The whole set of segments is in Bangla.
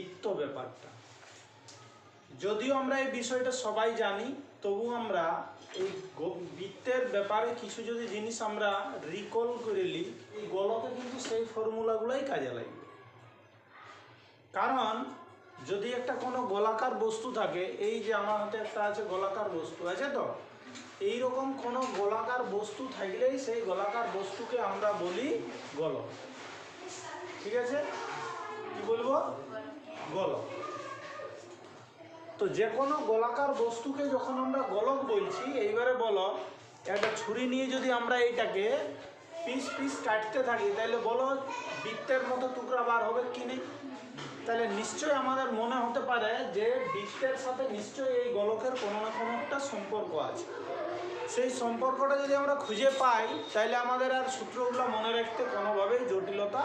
বৃত্ত ব্যাপারটা। যদিও আমরা এই বিষয়টা সবাই জানি, তবু আমরা এই বৃত্তের ব্যাপারে কিছু যদি জিনিস আমরা রিকল করে নিই, এই গোলকে কিন্তু সেই ফর্মুলাগুলাই কাজে লাগবে। কারণ যদি একটা কোনো গোলাকার বস্তু থাকে, এই যে আমার হাতে একটা আছে গোলাকার বস্তু আছে, তো এইরকম কোনো গোলাকার বস্তু থাকলেই সেই গোলাকার বস্তুকে আমরা বলি গোলক। ঠিক আছে, কি বলবো? গোলক। তো যে কোনো গোলাকার বস্তুকে যখন আমরা গোলক বলছি, এইবারে বলো একটা ছুরি নিয়ে যদি আমরা এইটাকে পিস পিস কাটতে থাকি, তাহলে বলো বৃত্তের মতো টুকরা বার হবে কি নেই? তাহলে নিশ্চয়ই আমাদের মনে হতে পারে যে বৃত্তের সাথে নিশ্চয়ই এই গোলকের কোনো না কোনো একটা সম্পর্ক আছে। সেই সম্পর্কটা যদি আমরা খুঁজে পাই, তাহলে আমাদের আর সূত্রগুলো মনে রাখতে কোনোভাবেই জটিলতা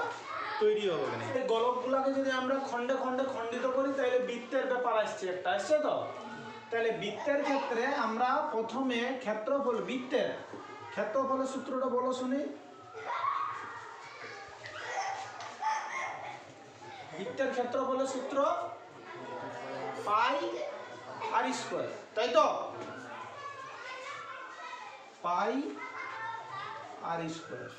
তৈরি হবে না। এই গোলকগুলোকে যদি আমরা খণ্ডে খণ্ডে খণ্ডিত করি, তাহলে বৃত্তের ব্যাপার আসছে, একটা আসছে। তো তাহলে বৃত্তের ক্ষেত্রে আমরা প্রথমে ক্ষেত্রফল, বৃত্তের ক্ষেত্রফলের সূত্রটা বলো শুনি। বৃত্তের ক্ষেত্রফলের সূত্র পাই আর স্কয়ার, তাই তো? পাই আর স্কয়ার।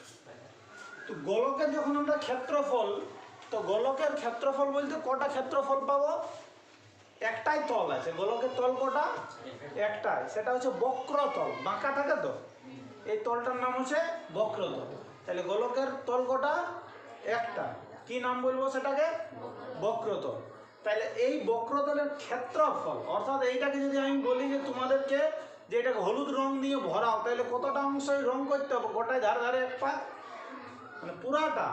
তো গোলকের যখন আমরা ক্ষেত্রফল, তো গোলকের ক্ষেত্রফল বলতে কটা ক্ষেত্রফল পাবো? একটাই তল আছে। গোলকের তল কটা? একটাই, সেটা হচ্ছে বক্রতল। বাঁকা থাকে তো, এই তলটার নাম হচ্ছে বক্রতল। তাহলে গোলকের তল কটা? একটা। কি নাম বলবো সেটাকে? বক্রতল। তাহলে এই বক্রতলের ক্ষেত্রফল, অর্থাৎ এইটাকে যদি আমি বলি যে তোমাদেরকে যে এটাকে হলুদ রং দিয়ে ভরাও, তাহলে কতটা অংশই রং করতে হবে? গোটায় ধারে ধারে এক পা, মানে পুরাটা,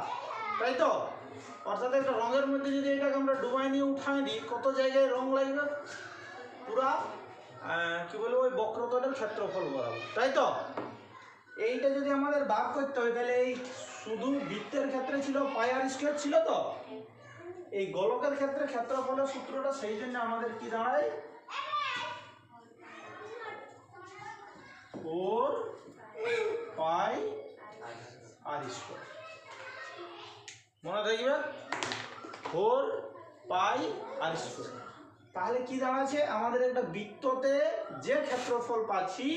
তাই তো? অর্থাৎ একটা রঙের মধ্যে যদি এটাকে আমরা ডুবাই নিয়ে উঠাই দিই, কত জায়গায় রং লাগবে? পুরা কি বলবো, ওই বক্রতলের ক্ষেত্রফল বরাবর, তাই তো? এইটা যদি আমাদের ভাগ করতে হয়, তাহলে এই শুধু বৃত্তের ক্ষেত্রে ছিল পাই আর স্কয়ার ছিল, তো এই গোলকের ক্ষেত্রে ক্ষেত্রফলের সূত্রটা সেই জন্য আমাদের কি দাঁড়ায়? 4 পাই আর স্কয়ার। মনে থাকবে 4 পাই আর স্কয়ার। তাহলে কি দাঁড়াচ্ছে? আমাদের একটা বৃত্ততে যে ক্ষেত্রফল পাচ্ছি,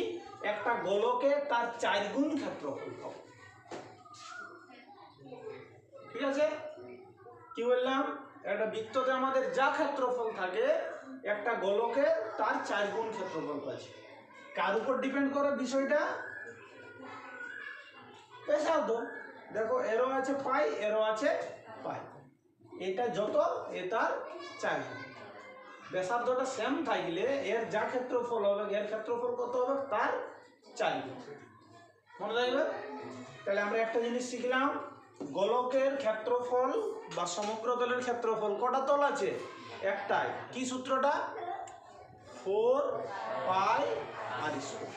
একটা গোলকে তার 4 গুণ ক্ষেত্রফল পাবো। ঠিক আছে, কি বললাম? একটা বৃত্ততে আমাদের যা ক্ষেত্রফল থাকে, একটা গোলকে তার 4 গুণ ক্ষেত্রফল পাচ্ছি। কার উপর ডিপেন্ড করে বিষয়টা? ব্যাসার্ধ। দেখো এরও আছে পাই, এরও আছে পাই, এটা যত এ তার 4 গুণ। ব্যাসার্ধটা সেম থাকলে এর যা ক্ষেত্রফল হবে, এর ক্ষেত্রফল কত হবে? তার 4 গুণ। মনে রাখবে? তাহলে আমরা একটা জিনিস শিখলাম, গোলকের ক্ষেত্রফল বা সমগ্র তলের ক্ষেত্রফল কটা তল আছে? একটাই। কি সূত্রটা? 4 পাই আর স্কয়ার।